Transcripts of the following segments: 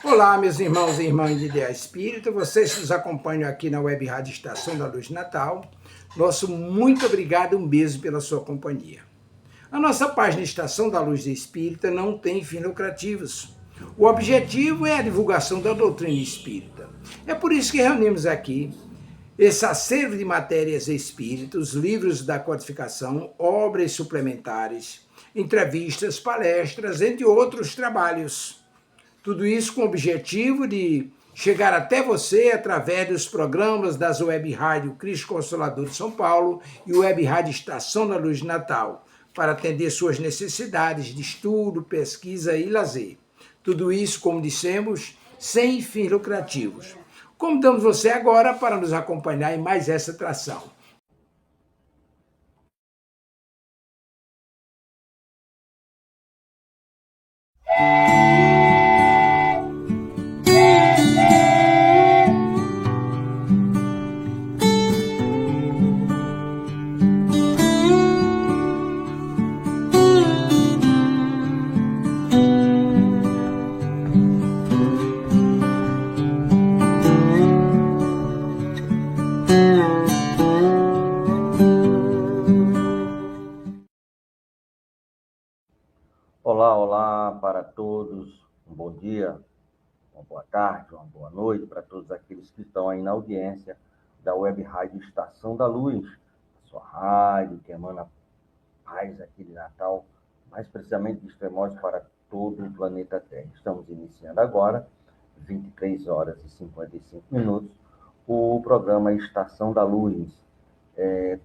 Olá, meus irmãos e irmãs de Ideia Espírita, vocês que nos acompanham aqui na Web Rádio Estação da Luz Natal, nosso muito obrigado e um beijo pela sua companhia. A nossa página Estação da Luz Espírita não tem fins lucrativos. O objetivo é a divulgação da doutrina espírita. É por isso que reunimos aqui esse acervo de matérias espíritas, livros da codificação, obras suplementares, entrevistas, palestras, entre outros trabalhos. Tudo isso com o objetivo de chegar até você através dos programas das Web Rádio Cristo Consolador de São Paulo e Web Rádio Estação da Luz de Natal, para atender suas necessidades de estudo, pesquisa e lazer. Tudo isso, como dissemos, sem fins lucrativos. Convidamos você agora para nos acompanhar em mais essa atração. Olá para todos, um bom dia, uma boa tarde, uma boa noite para todos aqueles que estão aí na audiência da Web Rádio Estação da Luz, a sua rádio que emana paz aqui de Natal, mais precisamente de Extremoz para todo o planeta Terra. Estamos iniciando agora, 23 horas e 55 minutos, o programa Estação da Luz,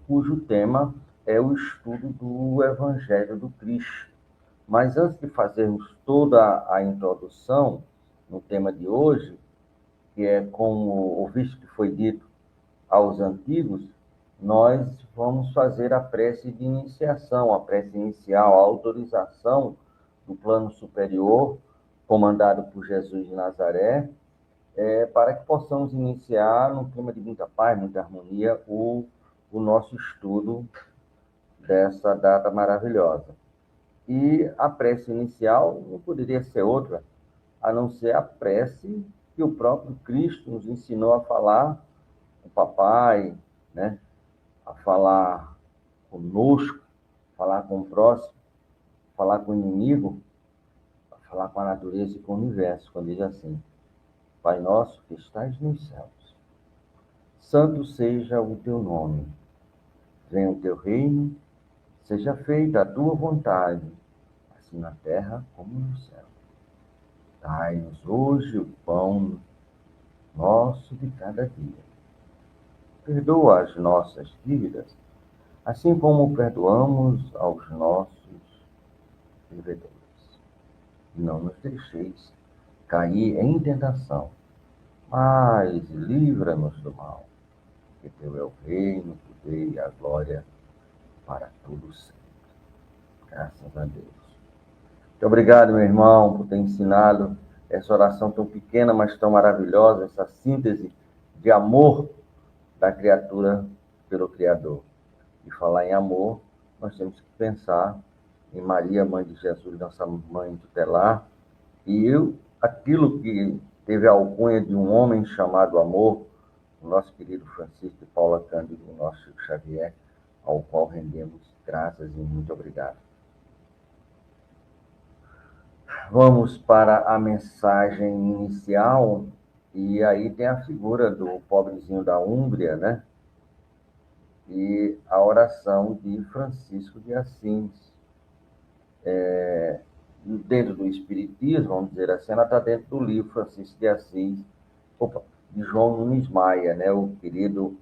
cujo tema é o estudo do Evangelho do Cristo. Mas antes de fazermos toda a introdução no tema de hoje, que é como o visto que foi dito aos antigos, nós vamos fazer a prece de iniciação, a prece inicial, a autorização do plano superior, comandado por Jesus de Nazaré, para que possamos iniciar num clima de muita paz, muita harmonia, o nosso estudo dessa data maravilhosa. E a prece inicial não poderia ser outra, a não ser a prece que o próprio Cristo nos ensinou a falar com o papai, né? A falar conosco, falar com o próximo, falar com o inimigo, a falar com a natureza e com o universo, quando diz assim: Pai nosso que estás nos céus, santo seja o teu nome, venha o teu reino, seja feita a tua vontade, assim na terra como no céu. Dai-nos hoje o pão nosso de cada dia. Perdoa as nossas dívidas, assim como perdoamos aos nossos devedores. E não nos deixeis cair em tentação, mas livra-nos do mal, porque teu é o reino, o poder e a glória para todo sempre. Graças a Deus. Muito obrigado, meu irmão, por ter ensinado essa oração tão pequena, mas tão maravilhosa, essa síntese de amor da criatura pelo Criador. E falar em amor, nós temos que pensar em Maria, mãe de Jesus, nossa mãe tutelar, e aquilo que teve a alcunha de um homem chamado amor, o nosso querido Francisco de Paula Cândido, o nosso Chico Xavier, ao qual rendemos graças e muito obrigado. Vamos para a mensagem inicial, e aí tem a figura do pobrezinho da Úmbria, né? E a oração de Francisco de Assis. Dentro do Espiritismo, vamos dizer assim, ela está dentro do livro Francisco de Assis, de João Nunes Maia, né? O querido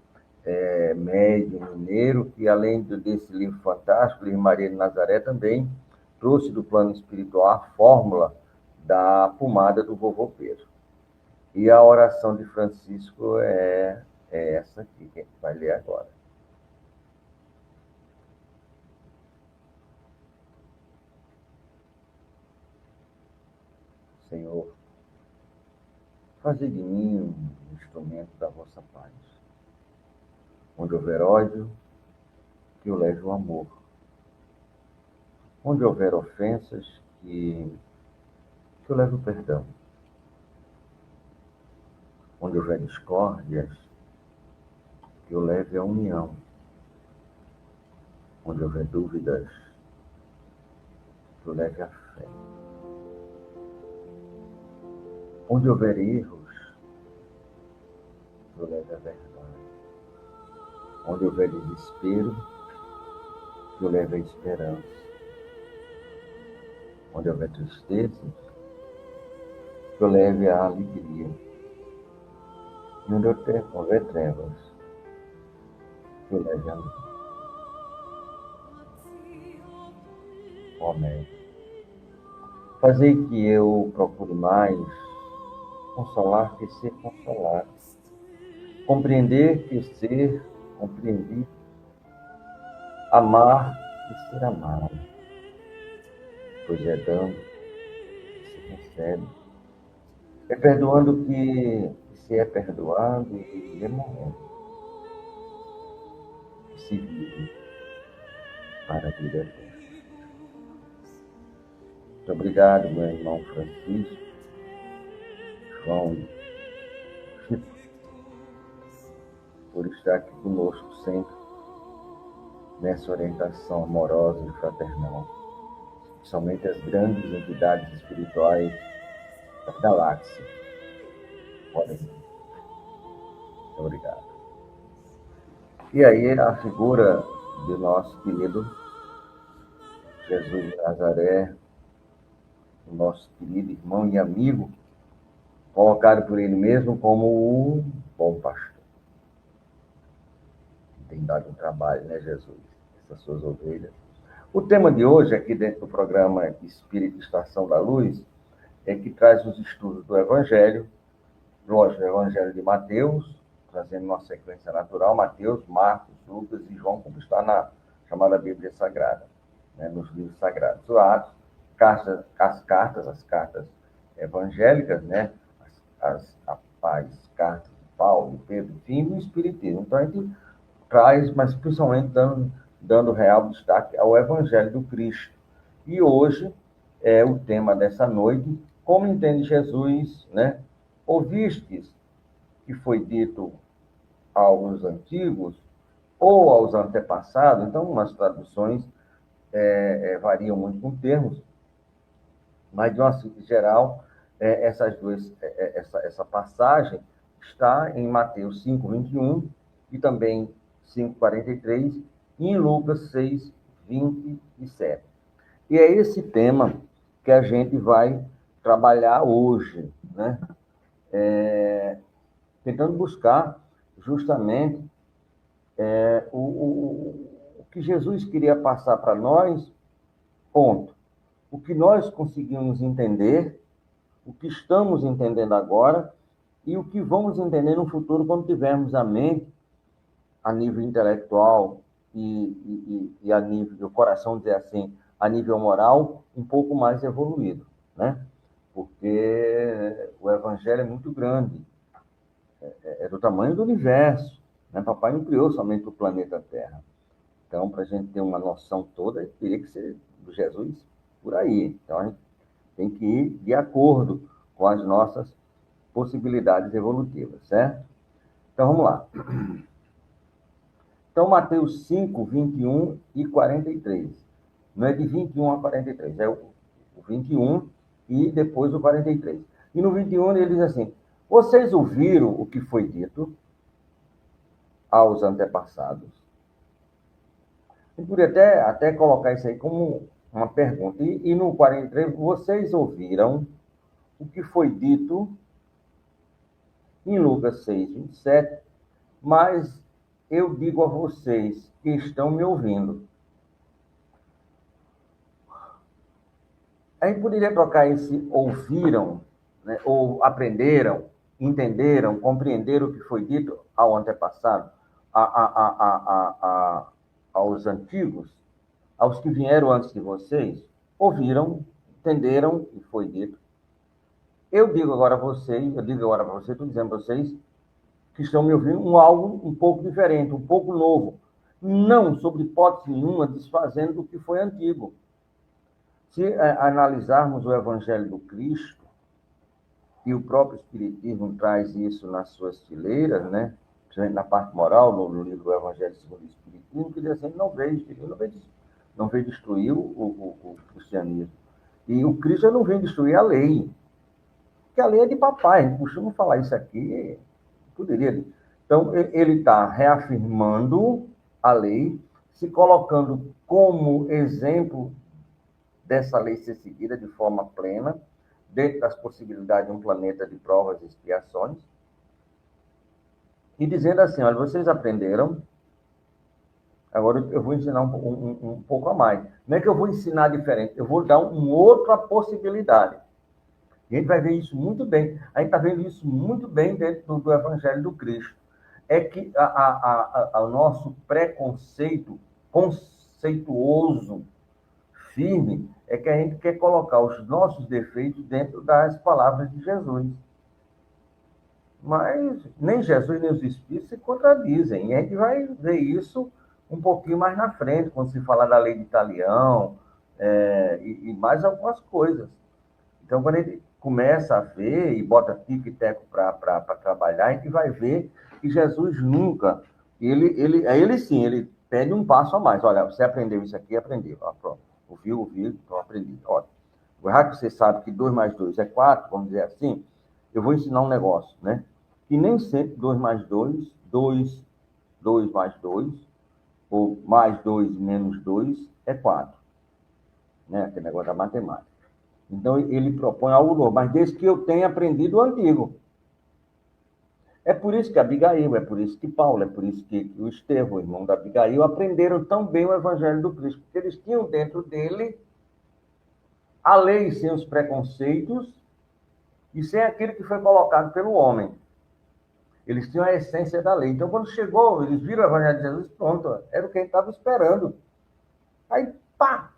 médium mineiro, que além desse livro fantástico, o livro Maria de Nazaré, também trouxe do plano espiritual a fórmula da pomada do vovô Pedro. E a oração de Francisco é essa aqui, que a gente vai ler agora. Senhor, fazei de mim um instrumento da vossa paz. Onde houver ódio, que eu leve o amor. Onde houver ofensas, que eu leve o perdão. Onde houver discórdias, que eu leve a união. Onde houver dúvidas, que eu leve a fé. Onde houver erros, que eu leve a verdade. Onde houver desespero, que eu leve a esperança. Onde houver tristeza, que eu leve a alegria. E onde houver trevas, que eu leve a luz. Amém. Fazei que eu procure mais consolar que ser consolado. Compreender que ser compreendido. Amar que ser amado. Pois é dando que se recebe. É perdoando que se é perdoado e é morrendo que se vive para a vida eterna. Muito obrigado, meu irmão Francisco, João, Chico, por estar aqui conosco sempre nessa orientação amorosa e fraternal. Somente as grandes entidades espirituais da galáxia podem. Muito obrigado. E aí a figura do nosso querido Jesus de Nazaré, o nosso querido irmão e amigo, colocado por ele mesmo como o bom pastor. Tem dado um trabalho, né, Jesus? Essas suas ovelhas. O tema de hoje, aqui dentro do programa Espírito Estação da Luz, é que traz os estudos do Evangelho, lógico, o Evangelho de Mateus, trazendo uma sequência natural, Mateus, Marcos, Lucas e João, como está na chamada Bíblia Sagrada, né, nos livros sagrados. Os Atos, as cartas evangélicas, né, as cartas de Paulo, Pedro, enfim, do Espiritismo. Então, a gente traz, mas principalmente dando real destaque ao Evangelho do Cristo. E hoje é o tema dessa noite, como entende Jesus, né? Ouvistes que foi dito aos antigos ou aos antepassados. Então, umas traduções variam muito com termos, mas de uma síntese geral, essa passagem está em Mateus 5:21 e também 5:43 e em Lucas 6:27. E é esse tema que a gente vai trabalhar hoje, né? Tentando buscar justamente o que Jesus queria passar para nós, ponto. O que nós conseguimos entender, o que estamos entendendo agora e o que vamos entender no futuro quando tivermos a mente a nível intelectual e a nível, o coração, dizer assim, a nível moral, um pouco mais evoluído, né? Porque o Evangelho é muito grande, é do tamanho do universo, né? Papai não criou somente o planeta Terra. Então, para a gente ter uma noção toda, teria que ser do Jesus por aí. Então, a gente tem que ir de acordo com as nossas possibilidades evolutivas, certo? Então, vamos lá. Então, Mateus 5:21 e 43. Não é de 21 a 43, é o 21 e depois o 43. E no 21 ele diz assim: vocês ouviram o que foi dito aos antepassados? Eu poderia até colocar isso aí como uma pergunta. E no 43, vocês ouviram o que foi dito em Lucas 6:27, mas eu digo a vocês que estão me ouvindo. A gente poderia trocar esse ouviram, né, ou aprenderam, entenderam, compreenderam o que foi dito ao antepassado, aos antigos, aos que vieram antes de vocês, ouviram, entenderam o que foi dito. Eu digo agora a vocês, estou dizendo a vocês que estão me ouvindo, algo um pouco diferente, um pouco novo. Não, sob hipótese nenhuma, desfazendo do que foi antigo. Se analisarmos o Evangelho do Cristo, e o próprio Espiritismo traz isso nas suas fileiras, né? Na parte moral, no livro do Evangelho segundo o Espiritismo, que diz assim, não veio destruir o cristianismo. E o Cristo não veio destruir a lei, porque a lei é de papai, a gente costuma falar isso aqui, poderia. Então, ele está reafirmando a lei, se colocando como exemplo dessa lei ser seguida de forma plena, dentro das possibilidades de um planeta de provas e expiações, e dizendo assim, olha, vocês aprenderam, agora eu vou ensinar um pouco a mais. Não é que eu vou ensinar diferente, eu vou dar uma outra possibilidade. E a gente vai ver isso muito bem. A gente está vendo isso muito bem dentro do Evangelho do Cristo. É que o nosso preconceito conceituoso, firme, é que a gente quer colocar os nossos defeitos dentro das palavras de Jesus. Mas nem Jesus nem os Espíritos se contradizem. E a gente vai ver isso um pouquinho mais na frente, quando se falar da lei de Italião, e mais algumas coisas. Então, quando a gente começa a ver e bota tico e teco para trabalhar, a gente vai ver que Jesus nunca, ele sim, ele pede um passo a mais. Olha, você aprendeu isso aqui, aprendeu. Ó, pronto. Ouviu, então aprendi. Olha, já que você sabe que 2 mais 2 é 4, vamos dizer assim, eu vou ensinar um negócio, né? Que nem sempre 2 mais 2, 2 mais 2, ou mais 2 menos 2 é 4. Né? Aquele negócio da matemática. Então, ele propõe algo novo, mas desde que eu tenha aprendido o antigo. É por isso que Abigail, é por isso que Paulo, é por isso que o Estevão, o irmão da Abigail, aprenderam tão bem o Evangelho do Cristo, porque eles tinham dentro dele a lei sem os preconceitos e sem aquilo que foi colocado pelo homem. Eles tinham a essência da lei. Então, quando chegou, eles viram o Evangelho de Jesus, pronto, era o que a gente estava esperando. Aí, pá!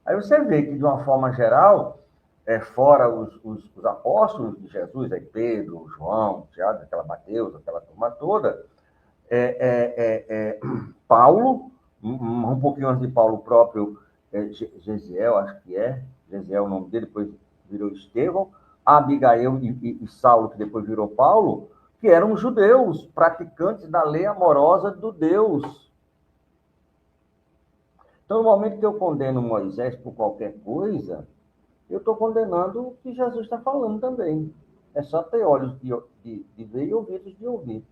Aí você vê que, de uma forma geral, fora os apóstolos de Jesus, aí Pedro, João, Tiago, aquela Mateus, aquela turma toda, Paulo, um pouquinho antes de Paulo, o próprio Gesiel, acho que Gesiel é o nome dele, depois virou Estevão, Abigail e Saulo, que depois virou Paulo, que eram judeus, praticantes da lei amorosa do Deus. Então, no momento que eu condeno Moisés por qualquer coisa, eu estou condenando o que Jesus está falando também. É só ter olhos de ver e ouvidos de ouvir.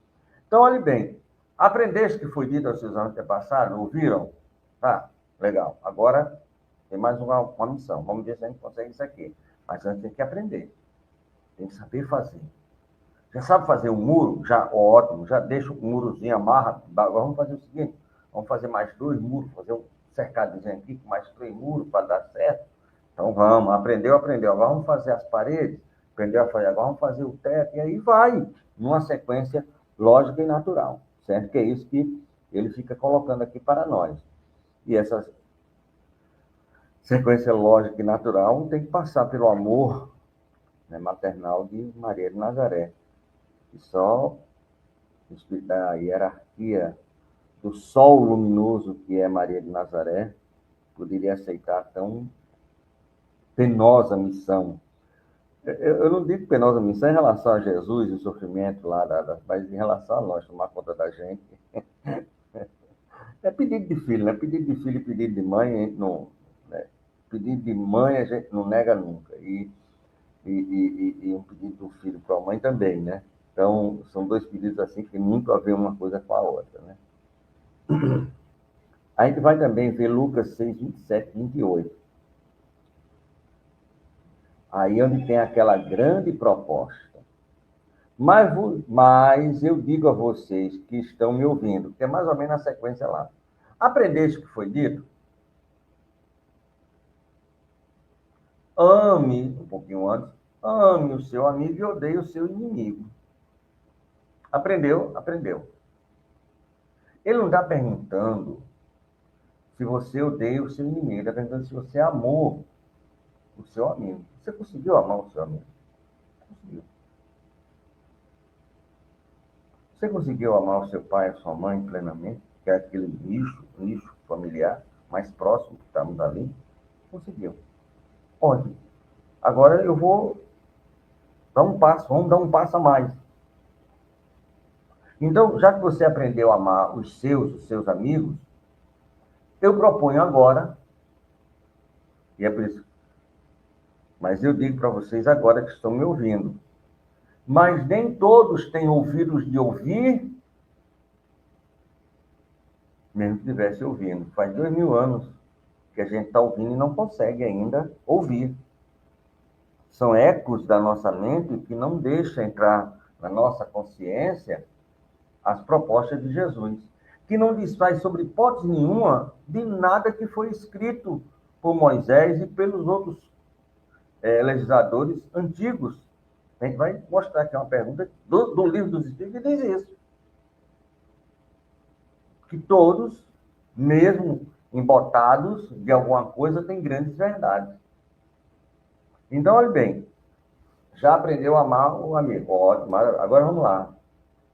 Então, olhe bem, aprendeste que foi dito aos seus antepassados? Ouviram? Tá, legal. Agora, tem mais uma missão. Vamos ver se a gente consegue isso aqui. Mas antes tem que aprender. Tem que saber fazer. Já sabe fazer um muro? Já, ótimo. Já deixa o murozinho, amarra. Agora vamos fazer o seguinte. Vamos fazer mais 2 muros, fazer um cercadozinho aqui com mais 3 muros para dar certo. Então vamos, aprendeu. Agora vamos fazer as paredes, aprendeu a fazer, agora vamos fazer o teto, e aí vai, numa sequência lógica e natural, certo? Que é isso que ele fica colocando aqui para nós. E essa sequência lógica e natural tem que passar pelo amor, né, maternal de Maria de Nazaré, que só a hierarquia do sol luminoso que é Maria de Nazaré poderia aceitar tão penosa missão. Eu não digo penosa missão em relação a Jesus e o sofrimento lá, mas em relação a nós, tomar conta da gente. É pedido de filho, né? Pedido de filho e pedido de mãe, a gente não, né? Pedido de mãe a gente não nega nunca. E um pedido do filho para a mãe também, né? Então, são 2 pedidos assim que nunca a ver uma coisa com a outra, né? A gente vai também ver Lucas 6, 27, 28. Aí onde tem aquela grande proposta. Mas eu digo a vocês que estão me ouvindo, que é mais ou menos a sequência lá. Aprendeste o que foi dito? Ame, um pouquinho antes, ame o seu amigo e odeie o seu inimigo. Aprendeu? Aprendeu. Ele não está perguntando se você odeia o seu inimigo, ele está perguntando se você amou o seu amigo. Você conseguiu amar o seu amigo? Conseguiu. Você conseguiu amar o seu pai e a sua mãe plenamente? Que é aquele nicho familiar mais próximo que estamos ali? Conseguiu. Pode. Agora eu vou vamos dar um passo a mais. Então, já que você aprendeu a amar os seus amigos, eu proponho agora, e é por isso, mas eu digo para vocês agora que estão me ouvindo, mas nem todos têm ouvidos de ouvir, mesmo que estivesse ouvindo. Faz 2000 anos que a gente está ouvindo e não consegue ainda ouvir. São ecos da nossa mente que não deixam entrar na nossa consciência as propostas de Jesus, que não desfaz sobre hipótese nenhuma de nada que foi escrito por Moisés e pelos outros legisladores antigos. A gente vai mostrar aqui uma pergunta do livro dos Espíritos que diz isso. Que todos, mesmo embotados de alguma coisa, têm grandes verdades. Então, olha bem, já aprendeu a amar o amigo. Ótimo, agora vamos lá.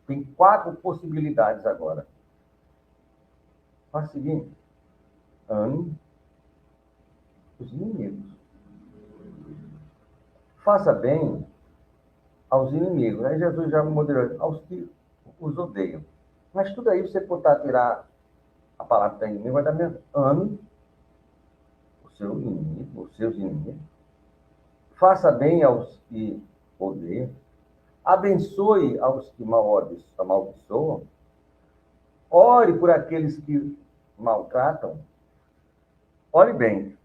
Tem 4 possibilidades agora. Faz o seguinte, ame os inimigos. Faça bem aos inimigos. Aí Jesus já moderou, aos que os odeiam. Mas tudo aí, você pode tirar a palavra que está inimigo, vai dar mesmo. Ame o seu inimigo, os seus inimigos. Faça bem aos que odeiam. Abençoe aos que amaldiçoam. Ore por aqueles que maltratam. Olhe bem,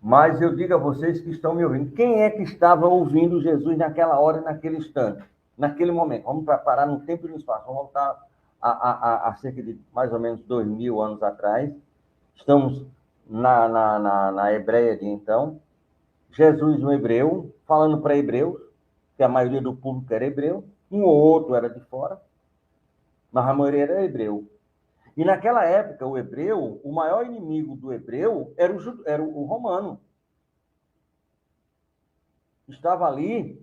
mas eu digo a vocês que estão me ouvindo, quem é que estava ouvindo Jesus naquela hora, naquele instante, naquele momento? Vamos parar no tempo e no espaço. Vamos voltar a cerca de mais ou menos 2000 anos atrás. Estamos na Hebreia de então. Jesus, um hebreu, falando para hebreus, que a maioria do público era hebreu, um ou outro era de fora, mas a maioria era hebreu. E naquela época, o hebreu, o maior inimigo do hebreu era o romano. Estava ali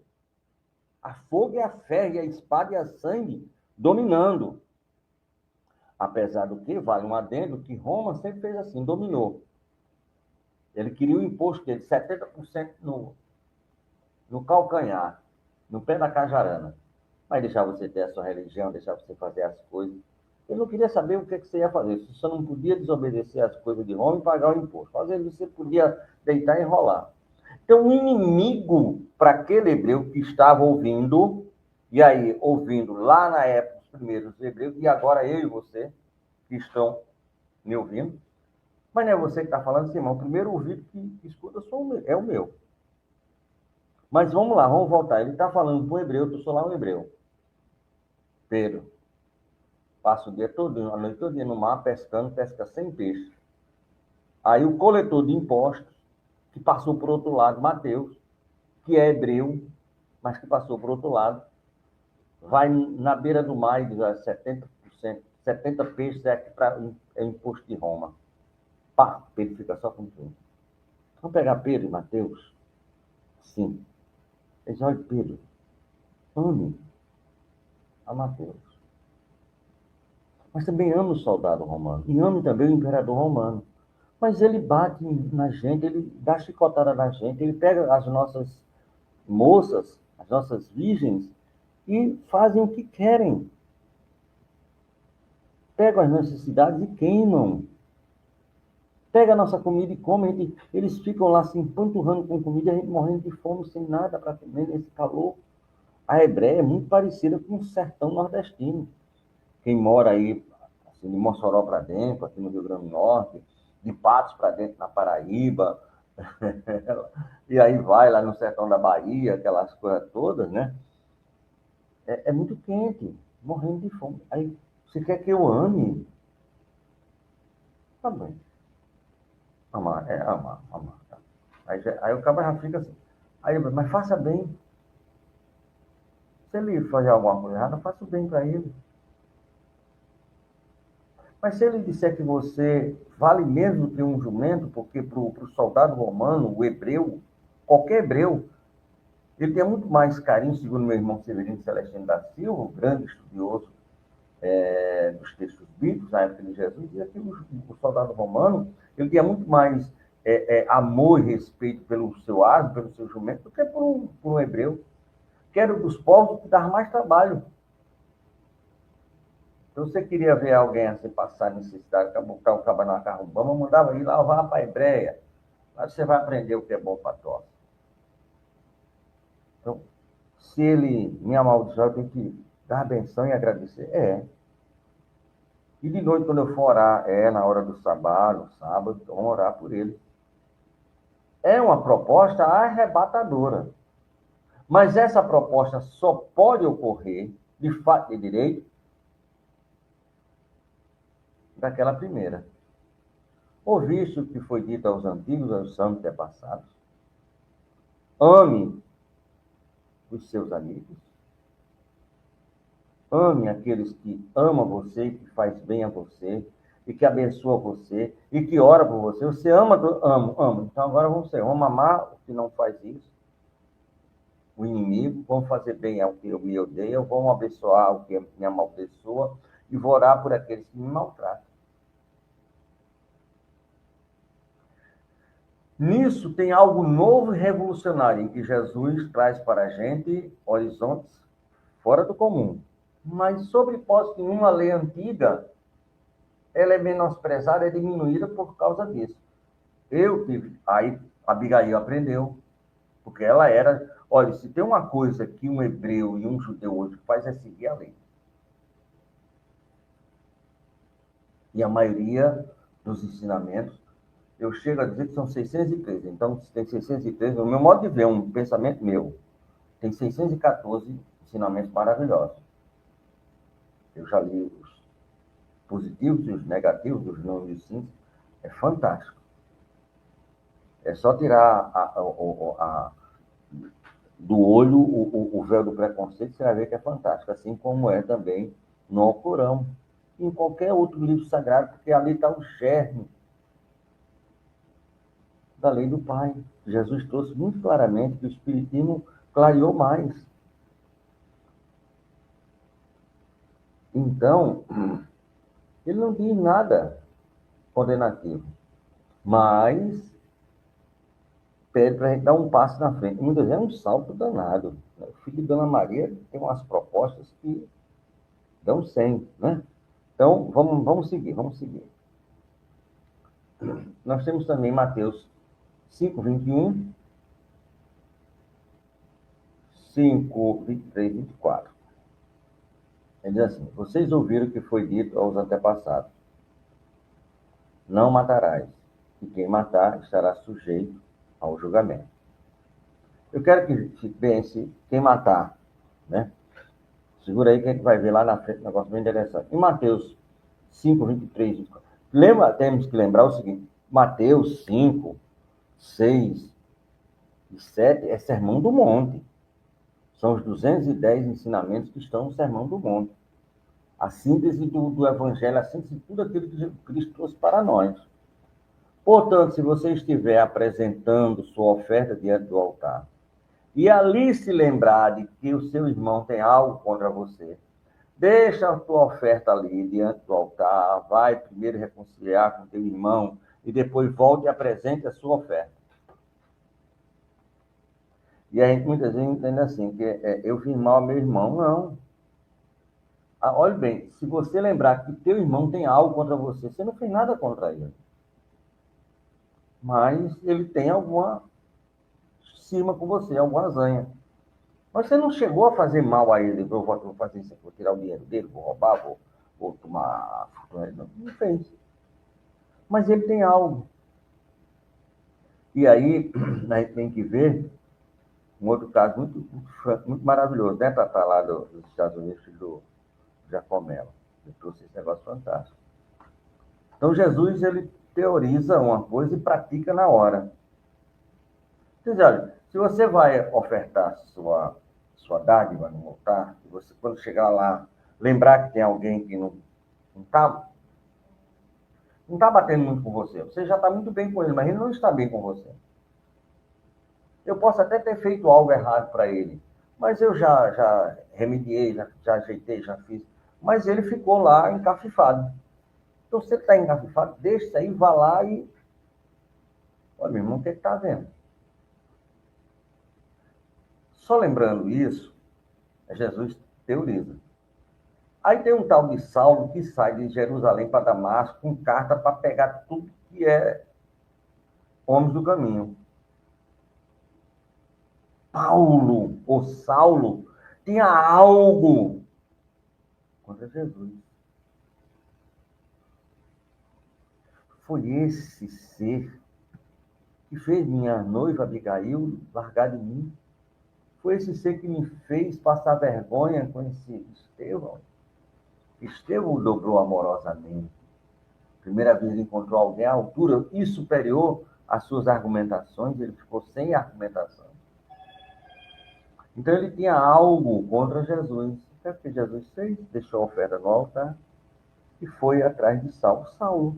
a fogo e a ferro, e a espada e a sangue dominando. Apesar do que, vale um adendo, que Roma sempre fez assim, dominou. Ele queria o imposto dele, 70% no calcanhar, no pé da cajarana. Mas deixar você ter a sua religião, deixar você fazer as coisas. Ele não queria saber o que você ia fazer. Você não podia desobedecer as coisas de Roma e pagar o imposto. Fazer isso, você podia deitar e rolar. Então, o inimigo para aquele hebreu que estava ouvindo, e aí, ouvindo lá na época os primeiros hebreus, e agora eu e você, que estão me ouvindo, mas não é você que está falando assim, irmão. O primeiro ouvido que escuta é o meu. Mas vamos lá, vamos voltar. Ele está falando para o hebreu, eu sou lá um hebreu. Pedro, passa o dia todo, a noite toda no mar, pescando, pesca sem peixe. Aí o coletor de impostos, que passou por outro lado, Mateus, que é hebreu, mas que passou por outro lado, vai na beira do mar e diz, 70%, 70 peixes é imposto de Roma. Pá, Pedro fica só com tudo. Vamos pegar Pedro e Mateus? Sim. Ele diz, olha, Pedro, ame a Mateus. Mas também ame o soldado romano. E ame também o imperador romano. Mas ele bate na gente, ele dá chicotada na gente, ele pega as nossas moças, as nossas virgens, e fazem o que querem. Pegam as necessidades e queimam. Pega a nossa comida e come. Eles ficam lá se empanturrando com comida, a gente morrendo de fome, sem nada para comer nesse calor. A Hebreia é muito parecida com o sertão nordestino. Quem mora aí, assim, de Mossoró para dentro, aqui no Rio Grande do Norte, de Patos para dentro, na Paraíba, e aí vai lá no sertão da Bahia, aquelas coisas todas, né? É muito quente, morrendo de fome. Aí, você quer que eu ame? Tá bem. Amar. Tá. Aí o cara já fica assim. Aí, mas faça bem. Se ele fazer alguma coisa errada, faça o bem para ele. Mas se ele disser que você vale mesmo que um jumento, porque para o soldado romano, o hebreu, qualquer hebreu, ele tem muito mais carinho, segundo meu irmão Severino Celestino da Silva, o grande estudioso dos textos bíblicos, na época de Jesus, dizia que o soldado romano, ele tinha muito mais amor e respeito pelo seu asno, pelo seu jumento, do que por um hebreu. que era dos povos que dava mais trabalho. Então, você queria ver alguém assim passar necessidade, botar o cabo na carrumbama, mandava ir lá lavar para a Hebreia. Lá você vai aprender o que é bom para tosse. Então, se ele me amaldiçoar, eu tenho que dar a benção e agradecer. E de noite, quando eu for orar, na hora do sabá, no sábado, então orar por ele. É uma proposta arrebatadora. Mas essa proposta só pode ocorrer, de fato e direito, daquela primeira. Ouviste o que foi dito aos antigos, aos antepassados? Ame os seus amigos. Ame aqueles que amam você, que faz bem a você, e que abençoa você, e que ora por você. Você ama, amo. Então agora vamos amar o que não faz isso, o inimigo, vamos fazer bem ao que me odeia, vamos abençoar o que me amaldiçoa, e vou orar por aqueles que me maltratam. Nisso tem algo novo e revolucionário, em que Jesus traz para a gente horizontes fora do comum. Mas, sobre hipótese nenhuma, lei antiga, ela é menosprezada, é diminuída por causa disso. Aí Abigail aprendeu, porque ela era... Olha, se tem uma coisa que um hebreu e um judeu hoje faz, é seguir a lei. E a maioria dos ensinamentos, eu chego a dizer que são 613. Então, se tem 613, o meu modo de ver, um pensamento meu, tem 614 ensinamentos maravilhosos. Eu já li os positivos e os negativos, os não e os sim. É fantástico. É só tirar do olho o véu do preconceito, você vai ver que é fantástico. Assim como é também no Alcorão. Em qualquer outro livro sagrado, porque ali está o germe da lei do Pai. Jesus trouxe muito claramente que o Espiritismo clareou mais. Então, ele não diz nada condenativo, mas pede para a gente dar um passo na frente. Muitas vezes é um salto danado. O filho de Dona Maria tem umas propostas que dão 100, né? Então, vamos seguir. Nós temos também Mateus 5:21, 5:23, 24. Ele diz assim: vocês ouviram o que foi dito aos antepassados: não matarás, e quem matar estará sujeito ao julgamento. Eu quero que pense quem matar, né? Segura aí que a gente vai ver lá na frente um negócio bem interessante. Em Mateus 5:23, 24. Temos que lembrar o seguinte: Mateus 5, 6 e 7 é Sermão do Monte. São os 210 ensinamentos que estão no Sermão do Monte. A síntese do Evangelho, a síntese de tudo aquilo que Cristo trouxe para nós. Portanto, se você estiver apresentando sua oferta diante do altar, e ali se lembrar de que o seu irmão tem algo contra você, deixa a tua oferta ali diante do altar, vai primeiro reconciliar com teu irmão, e depois volte e apresente a sua oferta. E a gente muitas vezes entende assim, que eu fiz mal ao meu irmão. Não. Olha bem, se você lembrar que teu irmão tem algo contra você, você não fez nada contra ele. Mas ele tem alguma cima com você, alguma zanha. Mas você não chegou a fazer mal a ele. Eu vou fazer isso, vou tirar o dinheiro dele, vou roubar, vou tomar... Não fez. Mas ele tem algo. E aí, a gente tem que ver um outro caso muito maravilhoso, né? Para falar dos Estados Unidos, do Jacomelo. Ele trouxe esse negócio fantástico. Então, Jesus, ele teoriza uma coisa e pratica na hora. Quer dizer, olha, se você vai ofertar sua dádiva no altar, e você, quando chegar lá, lembrar que tem alguém que não está batendo muito com você, você já está muito bem com ele, mas ele não está bem com você. Eu posso até ter feito algo errado para ele, mas eu já remediei, já ajeitei, já fiz, mas ele ficou lá encafifado. Então, você está encafifado, deixa isso aí, vá lá e... Olha, meu irmão, o que está vendo? Só lembrando isso, Jesus teoriza. Aí tem um tal de Saulo que sai de Jerusalém para Damasco com carta para pegar tudo que é homens do caminho. Paulo, ou Saulo, tinha algo contra Jesus. Foi esse ser que fez minha noiva Abigail largar de mim. Foi esse ser que me fez passar vergonha com esse Estevão. Estevão o dobrou amorosamente. Primeira vez ele encontrou alguém à altura e superior às suas argumentações, ele ficou sem argumentação. Então ele tinha algo contra Jesus. O que Jesus fez? Deixou a oferta no altar e foi atrás de Saulo. Saulo.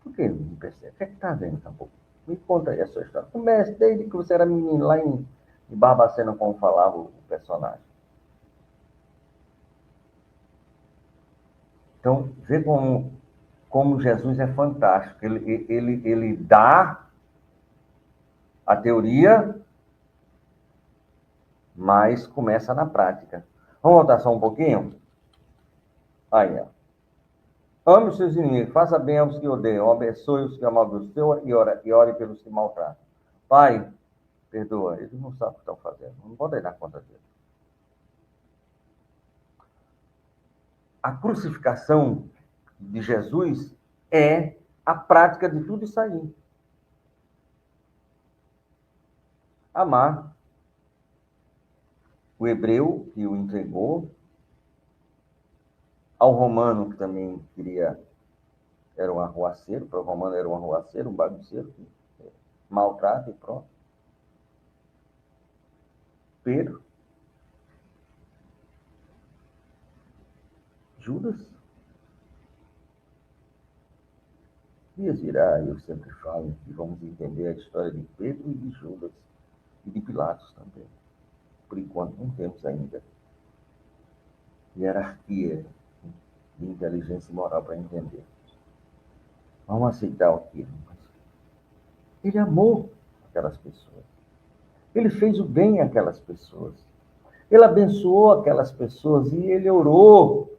Por que não percebe? O que é que está vendo, Campo? Me conta aí a sua história. Comece desde que você era menino lá em Barbacena, como falava o personagem. Então, vê como Jesus é fantástico. Ele dá a teoria, mas começa na prática. Vamos voltar só um pouquinho? Aí, ó. Ame os seus inimigos, faça bem aos que odeiam, abençoe os que amaldiçoam e ore pelos que maltratam. Pai, perdoa, eles não sabem o que estão fazendo, não podem dar conta deles. A crucificação de Jesus é a prática de tudo isso aí. Amar o hebreu que o entregou, ao romano que também queria, era um arruaceiro, para o romano era um arruaceiro, um bagunceiro, que maltrata e pronto. Pedro, Judas, dias virá, eu sempre falo que vamos entender a história de Pedro e de Judas e de Pilatos também. Por enquanto não temos ainda hierarquia de inteligência moral para entender. Vamos aceitar aquilo. Ele amou aquelas pessoas. Ele fez o bem àquelas pessoas. Ele abençoou aquelas pessoas e ele orou.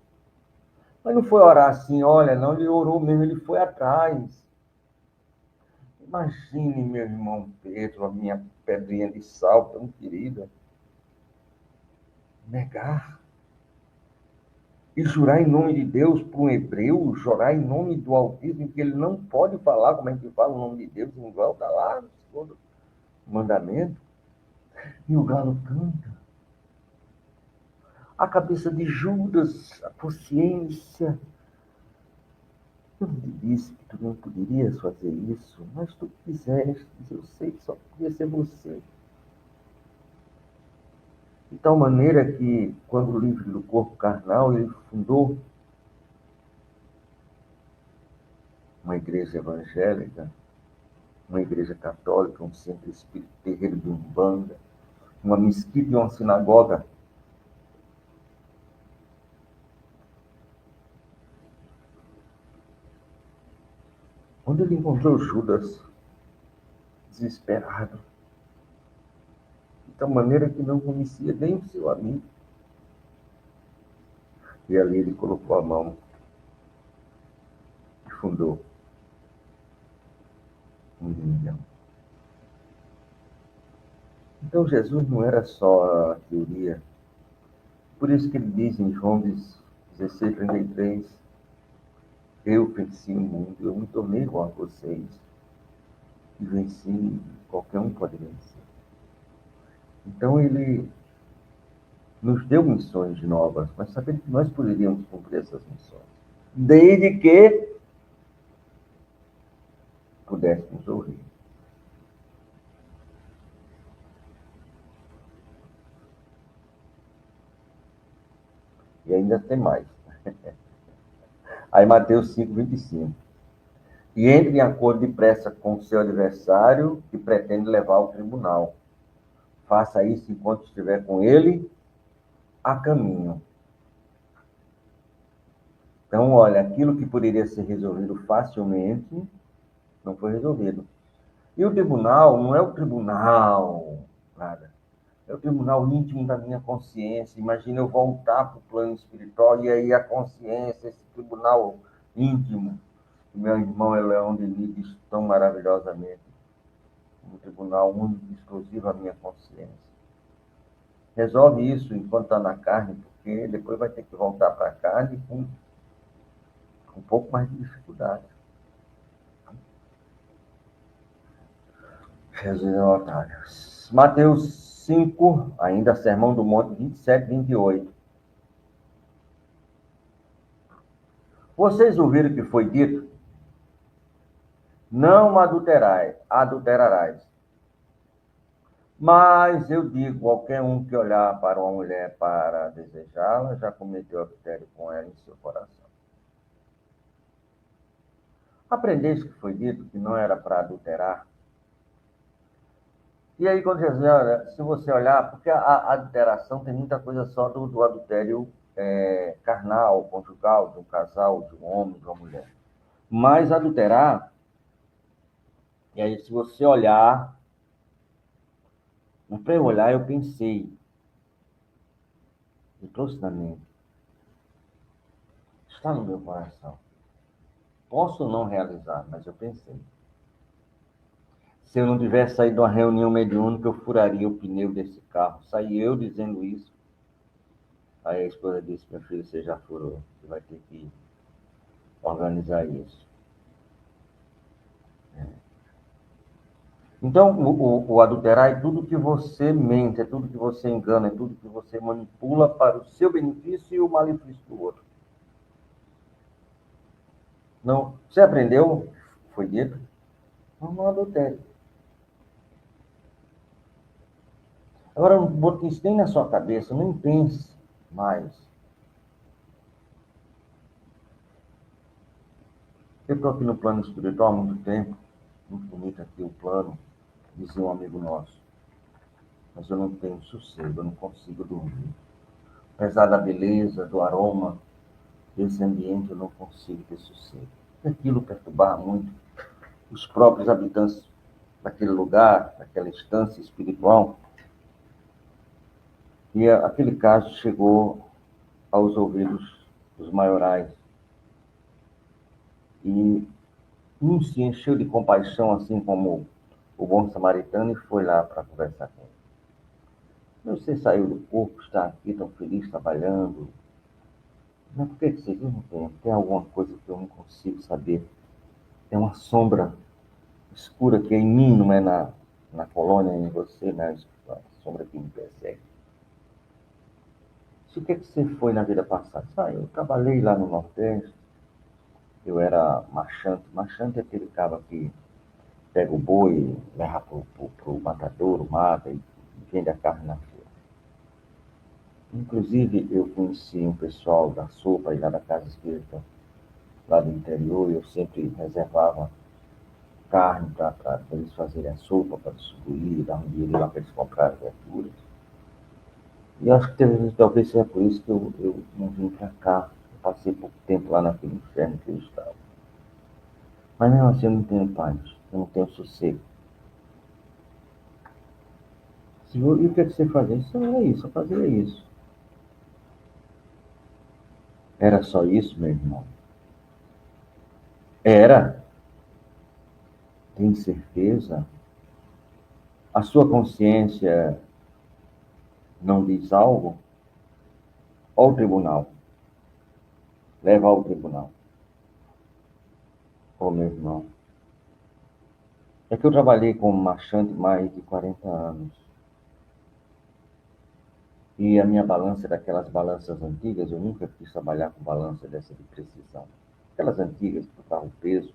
Mas não foi orar assim, olha, não, ele orou mesmo, ele foi atrás. Imagine, meu irmão Pedro, a minha pedrinha de sal tão querida, negar e jurar em nome de Deus para um hebreu, jurar em nome do Altíssimo, que ele não pode falar como é que fala o nome de Deus, igual está lá no segundo mandamento. E o galo canta. A cabeça de Judas, a consciência. Eu não te disse que tu não poderias fazer isso, mas tu quiseste, eu sei que só podia ser você. De tal maneira que, quando livre do corpo carnal, ele fundou uma igreja evangélica, uma igreja católica, um centro espírita, terreiro de Umbanda, uma mesquita e uma sinagoga. Onde ele encontrou Judas, desesperado, de tal maneira que não conhecia nem o seu amigo. E ali ele colocou a mão e fundou um milhão. Então Jesus não era só a teoria. Por isso que ele diz em João 16:33, eu venci o mundo, eu me tornei igual a vocês. E venci, qualquer um pode vencer. Então ele nos deu missões novas, mas sabendo que nós poderíamos cumprir essas missões. Desde que pudéssemos ouvir. E ainda tem mais. Aí Mateus 5:25. E entre em acordo depressa com o seu adversário que pretende levar ao tribunal. Faça isso enquanto estiver com ele a caminho. Então, olha, aquilo que poderia ser resolvido facilmente, não foi resolvido. E o tribunal não é o tribunal, nada. É o tribunal íntimo da minha consciência. Imagina eu voltar para o plano espiritual e aí a consciência, esse tribunal íntimo, que meu irmão Leão Denis diz tão maravilhosamente, um tribunal único e exclusivo à minha consciência. Resolve isso enquanto está na carne, porque depois vai ter que voltar para a carne com um pouco mais de dificuldade. Jesus é um otário. Mateus 5, ainda Sermão do Monte 27, 28. Vocês ouviram o que foi dito? Não adulterarás. Mas eu digo, qualquer um que olhar para uma mulher para desejá-la, já cometeu adultério com ela em seu coração. Aprendeste que foi dito que não era para adulterar? E aí, quando Jesus, olha, se você olhar, porque a adulteração tem muita coisa só do adultério carnal, conjugal, de um casal, de um homem, de uma mulher. Mas adulterar, e aí se você olhar, para eu olhar, eu pensei, eu trouxe na mente, está no meu coração. Posso não realizar, mas eu pensei. Se eu não tivesse saído de uma reunião mediúnica, eu furaria o pneu desse carro. Saí eu dizendo isso. Aí a esposa disse, meu filho, você já furou, você vai ter que organizar isso. Então, o adulterar é tudo que você mente, é tudo que você engana, é tudo que você manipula para o seu benefício e o malefício do outro. Não, você aprendeu? Foi dito? Não adultere. Agora, bote isso nem na sua cabeça, nem pense mais. Eu estou aqui no plano espiritual há muito tempo, muito bonito aqui o plano, dizia um amigo nosso. Mas eu não tenho sossego, eu não consigo dormir. Apesar da beleza, do aroma desse ambiente, eu não consigo ter sossego. E aquilo perturbava muito os próprios habitantes daquele lugar, daquela instância espiritual. E aquele caso chegou aos ouvidos dos maiorais. E um se encheu de compaixão, assim como o bom samaritano, e foi lá para conversar com ele. Você saiu do corpo, está aqui tão feliz trabalhando. Mas por que vocês não têm? Tem alguma coisa que eu não consigo saber. Tem uma sombra escura que é em mim, não é na colônia, em você, né? A sombra que me persegue. O que você foi na vida passada? Eu trabalhei lá no Nordeste, eu era marchante. Marchante é aquele cara que pega o boi, leva pro matadouro, mata e vende a carne na feira. Inclusive, eu conheci um pessoal da sopa e lá da Casa Espírita, lá do interior, e eu sempre reservava carne para eles fazerem a sopa, para distribuir, dar um dinheiro lá para eles comprarem verduras. E acho que talvez seja por isso que eu não vim para cá. Eu passei pouco tempo lá naquele inferno que eu estava. Mas mesmo assim eu não tenho paz, eu não tenho sossego. E o que é que você fazia? Isso era isso, eu fazia isso. Era só isso, meu irmão? Era? Tem certeza? A sua consciência não diz algo? Ao tribunal. Leva ao tribunal. Oh, meu irmão. É que eu trabalhei como marchante mais de 40 anos. E a minha balança é daquelas balanças antigas, eu nunca quis trabalhar com balança dessa de precisão. Aquelas antigas que botavam peso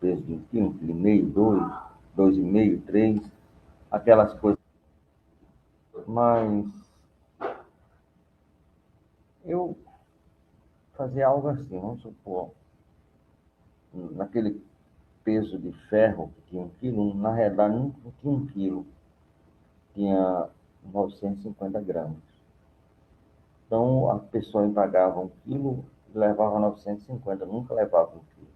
de 1 quilo e meio, 2,5, 3, aquelas coisas. Mas eu fazia algo assim, vamos supor, naquele peso de ferro que tinha 1 quilo, na realidade não tinha 1 quilo, tinha 950 gramas. Então a pessoa empregava 1 quilo e levava 950, nunca levava 1 quilo.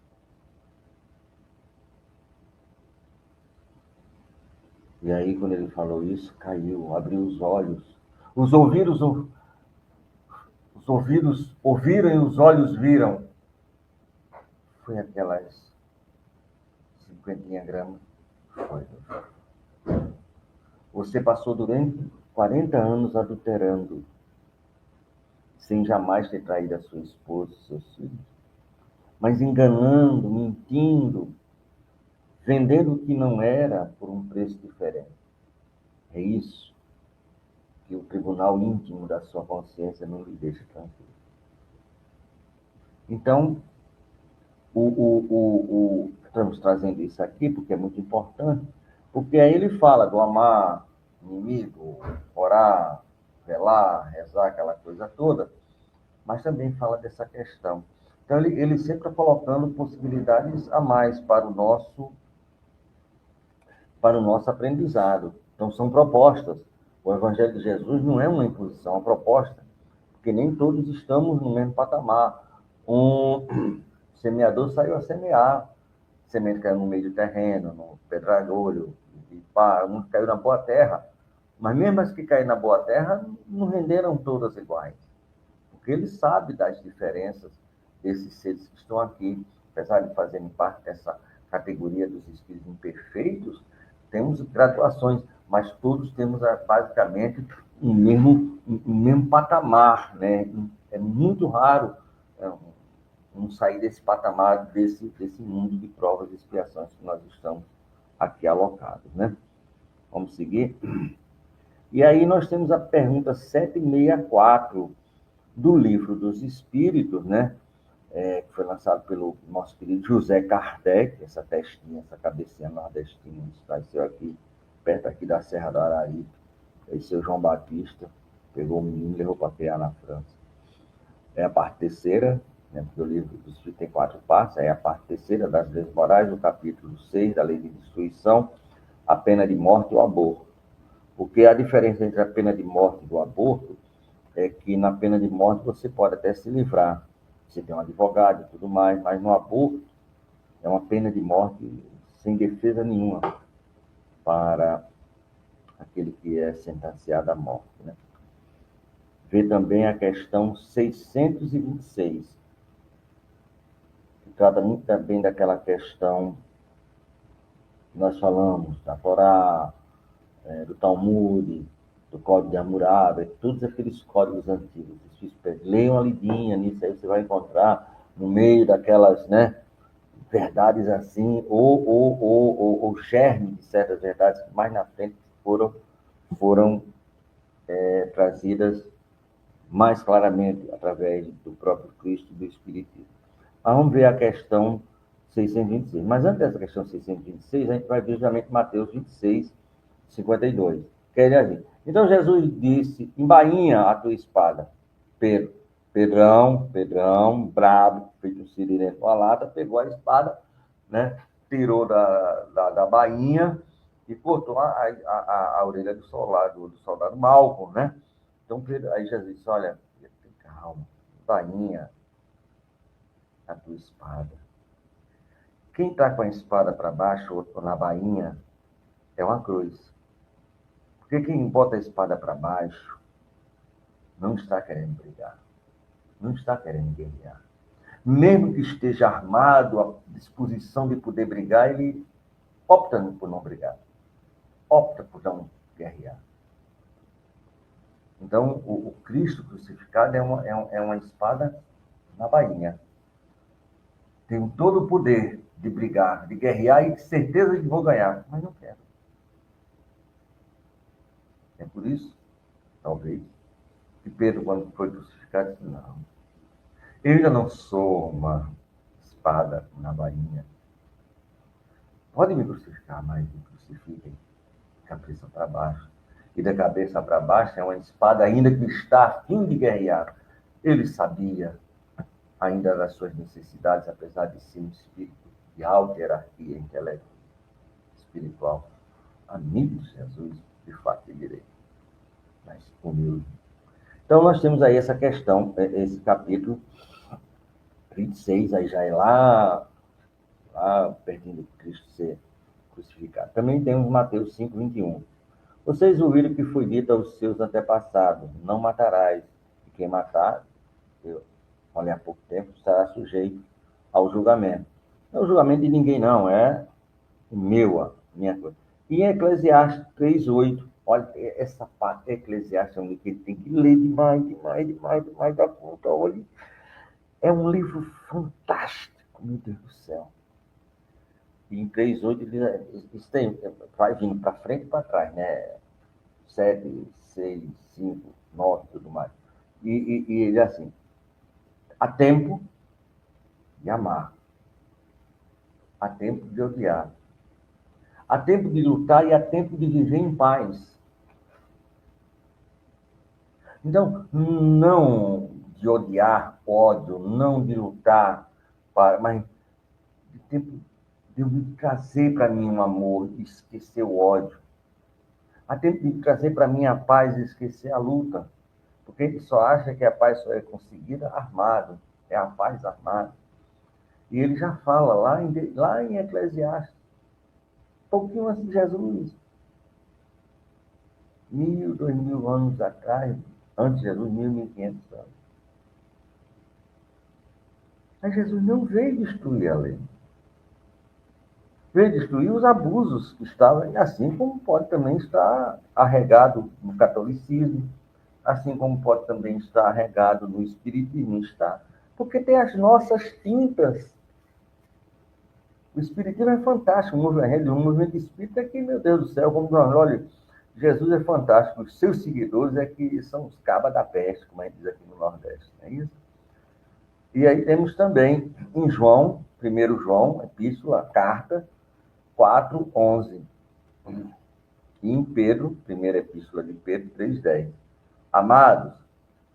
E aí, quando ele falou isso, caiu, abriu os olhos. Os ouvidos, os ouvidos ouviram e os olhos viram. Foi aquelas 50 gramas. Foi. Você passou durante 40 anos adulterando, sem jamais ter traído a sua esposa, seus filhos, mas enganando, mentindo, vendendo o que não era por um preço diferente. É isso que o tribunal íntimo da sua consciência não lhe deixa tranquilo. Então, estamos trazendo isso aqui porque é muito importante, porque aí ele fala do amar o inimigo, orar, velar, rezar, aquela coisa toda, mas também fala dessa questão. Então, ele sempre está colocando possibilidades a mais para o nosso aprendizado. Então, são propostas. O Evangelho de Jesus não é uma imposição, é uma proposta, porque nem todos estamos no mesmo patamar. Um semeador saiu a semear, semente caiu no meio do terreno, no pedregulho, e pá, um caiu na boa terra, mas mesmo as que caíram na boa terra não renderam todas iguais, porque ele sabe das diferenças desses seres que estão aqui, apesar de fazerem parte dessa categoria dos espíritos imperfeitos, temos graduações, mas todos temos basicamente um mesmo patamar, né? É muito raro não sair desse patamar, desse mundo de provas e expiações que nós estamos aqui alocados, né? Vamos seguir? E aí nós temos a pergunta 764 do Livro dos Espíritos, né? Que foi lançado pelo nosso querido José Kardec, essa testinha, essa cabecinha nordestina, nasceu aqui, perto aqui da Serra do Araripe. Aí seu João Batista pegou o menino e levou para criar na França. É a parte terceira, né, porque o livro dos Espíritos tem 4 partes, aí a parte terceira das leis morais, do capítulo 6 da lei de destruição, a pena de morte e o aborto. Porque a diferença entre a pena de morte e o aborto é que na pena de morte você pode até se livrar, você tem um advogado e tudo mais, mas no aborto é uma pena de morte sem defesa nenhuma para aquele que é sentenciado à morte, né? Vê também a questão 626, que trata muito também daquela questão que nós falamos, da Torá, do Talmud, do Código de Hammurabi, todos aqueles códigos antigos. Leiam uma lidinha nisso, aí você vai encontrar no meio daquelas, né, verdades assim, ou germe de certas verdades que mais na frente foram trazidas mais claramente através do próprio Cristo e do Espiritismo. Mas vamos ver a questão 626. Mas antes dessa questão 626, a gente vai ver justamente Mateus 26, 52. Quer dizer, então Jesus disse, embainha a tua espada. Pedrão, brabo, feito um siri dentro de uma lata, pegou a espada, né, tirou da bainha e cortou a orelha do soldado Malcolm, né? Então, aí Jesus disse, olha, calma, bainha a tua espada. Quem está com a espada para baixo ou na bainha é uma cruz. Porque quem bota a espada para baixo não está querendo brigar, não está querendo guerrear. Mesmo que esteja armado, à disposição de poder brigar, ele opta por não brigar, opta por não guerrear. Então, o Cristo crucificado é uma espada na bainha. Tenho todo o poder de brigar, de guerrear e de certeza de que vou ganhar, mas não quero. É por isso, talvez, que Pedro, quando foi crucificado, disse, não, eu ainda não sou uma espada na bainha. Podem me crucificar, mas me crucifiquem cabeça para baixo. E da cabeça para baixo é uma espada ainda que está a fim de guerrear. Ele sabia ainda das suas necessidades, apesar de ser um espírito de alta hierarquia intelectual, espiritual. Amigo de Jesus, de fato, direi, mas humilde. Então, nós temos aí essa questão, esse capítulo 26, aí já é lá pertinho de Cristo ser crucificado. Também temos Mateus 5:21. Vocês ouviram que foi dito aos seus antepassados, não matarás, e quem matar, eu falei há pouco tempo, estará sujeito ao julgamento. Não é o julgamento de ninguém, não, é o meu, a minha coisa. E em Eclesiastes 3:8, olha, essa parte de Eclesiastes é um livro que ele tem que ler demais da conta, olha. É um livro fantástico, meu Deus do céu. E em 3:8 isso tem, vai vindo para frente e para trás, né? 7, 6, 5, 9, tudo mais. E ele assim, há tempo de amar, há tempo de odiar, há tempo de lutar e há tempo de viver em paz. Então, não de odiar, ódio, não de lutar, mas de tempo de eu me trazer para mim um amor e esquecer o ódio. Há tempo de trazer para mim a paz e esquecer a luta. Porque ele só acha que a paz só é conseguida armado. É a paz armada. E ele já fala lá em Eclesiastes, um pouquinho antes de Jesus. 1.000, 2.000 anos atrás, antes de Jesus, 1.500 anos. Mas Jesus não veio destruir a lei. Veio destruir os abusos que estavam, assim como pode também estar arregado no catolicismo, assim como pode também estar regado no espiritismo, está, porque tem as nossas tintas. O espiritismo é fantástico, o movimento espírita é que, meu Deus do céu, como nós, olha, Jesus é fantástico, os seus seguidores é que são os cabas da peste, como a gente diz aqui no Nordeste, não é isso? E aí temos também em João, 1 João, epístola, carta, 4:11. E em Pedro, primeira epístola de Pedro, 3:10. Amados,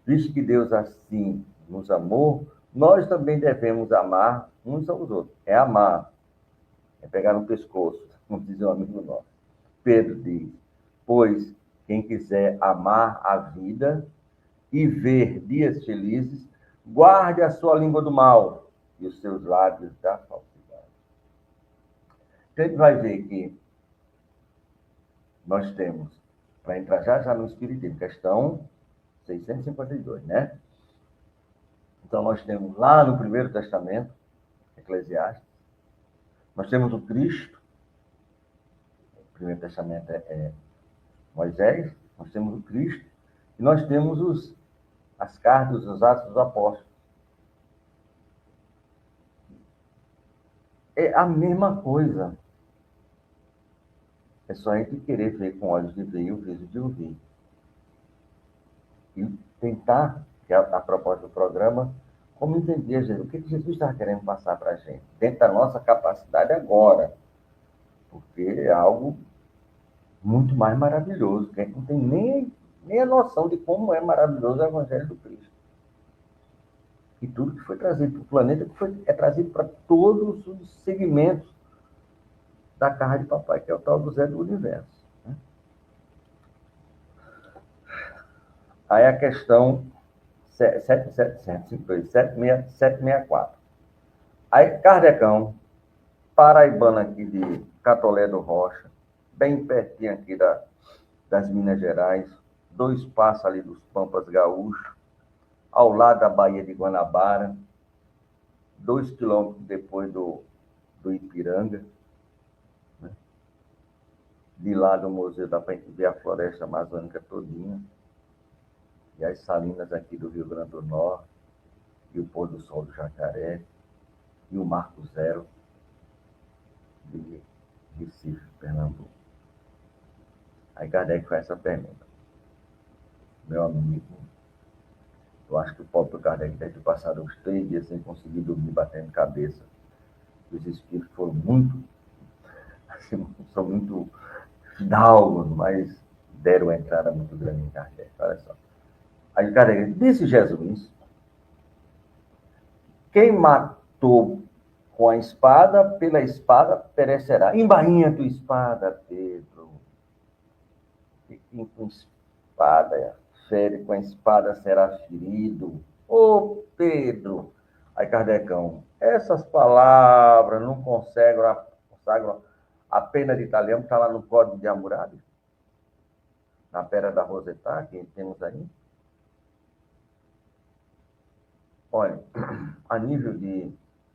visto que Deus assim nos amou, nós também devemos amar uns aos outros. É amar, é pegar no pescoço, como diz um amigo nosso. Pedro diz, pois quem quiser amar a vida e ver dias felizes, guarde a sua língua do mal e os seus lábios da falsidade. Então, ele vai ver que nós temos, para entrar já no Espiritismo, questão 652, né? Então, nós temos lá no Primeiro Testamento, Eclesiastes, nós temos o Cristo, o Primeiro Testamento é Moisés, nós temos o Cristo, e nós temos as cartas, os Atos dos Apóstolos. É a mesma coisa. É só a gente querer ver com olhos de ver e ouvidos de ouvir. E tentar, que é a proposta do programa, como entender Jesus, o que Jesus está querendo passar para a gente, dentro da nossa capacidade agora. Porque é algo muito mais maravilhoso, que a gente não tem nem a noção de como é maravilhoso o Evangelho do Cristo. E tudo que foi trazido para o planeta é trazido para todos os segmentos da casa de papai, que é o tal do Zé do Universo. Né? Aí a questão 764. Aí Kardecão, paraibano aqui de Catolé do Rocha, bem pertinho aqui das Minas Gerais, 2 passos ali dos Pampas Gaúchos, ao lado da Baía de Guanabara, 2 quilômetros depois do Ipiranga. Né? De lá do museu dá para ver a floresta amazônica todinha, e as salinas aqui do Rio Grande do Norte, e o pôr do sol do Jacaré, e o Marco Zero de Recife, Pernambuco. Aí Kardec faz essa pergunta. Meu amigo, eu acho que o pobre Kardec deve ter passado uns 3 dias sem conseguir dormir, batendo cabeça. Os espíritos foram muito, assim, são muito fidalgos, mas deram uma entrada muito grande em Kardec. Olha só. Aí Kardec disse Jesus, quem matou com a espada, pela espada perecerá. Embainha tua espada, Pedro. E quem com espada fere, com a espada será ferido. Ô, Pedro! Aí Kardecão, essas palavras não consagram A pena de Italiano está lá no Código de Hammurabi, na Pedra da Rosetta, que temos aí. Olha, a nível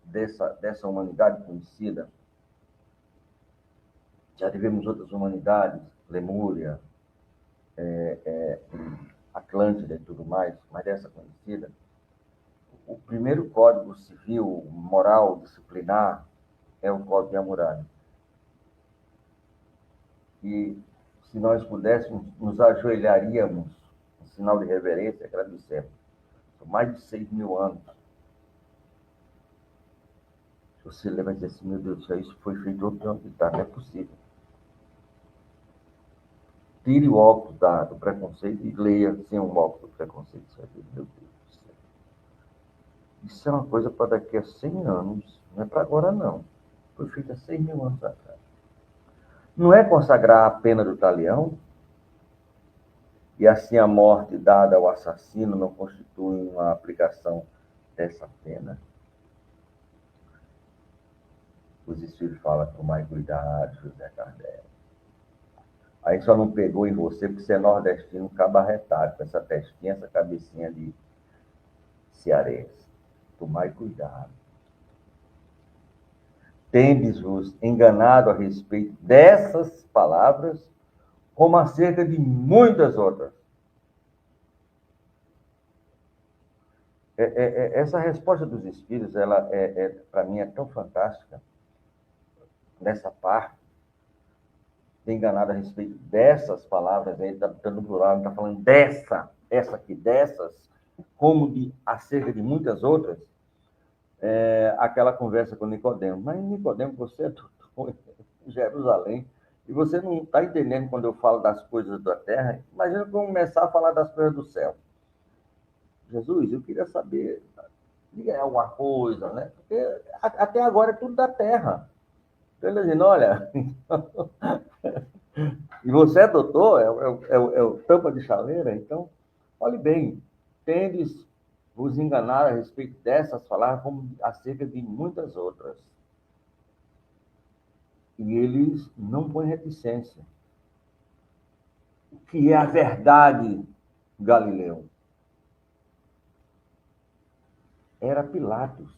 dessa humanidade conhecida, já tivemos outras humanidades, Lemúria, Atlântida e tudo mais, mas dessa conhecida, o primeiro código civil, moral, disciplinar, é o Código de Hammurabi. E se nós pudéssemos, nos ajoelharíamos, em sinal de reverência, agradecemos. São mais de 6.000 anos. Você vai dizer assim, meu Deus do céu, isso foi feito outro ano, tá? Não é possível. Tire o óculos do preconceito e leia sem um óculos do preconceito. Meu Deus do céu. Isso é uma coisa para daqui a 100 anos, não é para agora, não. Foi feito há 6.000 anos atrás. Não é consagrar a pena do talião, e assim a morte dada ao assassino não constitui uma aplicação dessa pena. Os espíritos falam com mais cuidado, José Kardec. Aí só não pegou em você porque você é nordestino cabarretado, com essa testinha, essa cabecinha de cearense. Tomai cuidado. Tendes-vos enganado a respeito dessas palavras, como acerca de muitas outras. Essa resposta dos espíritos, ela para mim, é tão fantástica, nessa parte, de enganado a respeito dessas palavras, aí está dando plural, não está falando essa aqui, dessas, como acerca de muitas outras, aquela conversa com Nicodemo. Mas, Nicodemo, você é doutor em Jerusalém, e você não está entendendo quando eu falo das coisas da terra. Imagina começar a falar das coisas do céu. Jesus, eu queria saber, diga alguma coisa, né? Porque até agora é tudo da terra. Então, ele dizendo, olha, e você é doutor, é o tampa de chaleira, então, olhe bem, tendes vos enganar a respeito dessas palavras como acerca de muitas outras. E eles não põem reticência. O que é a verdade, Galileu? Era Pilatos,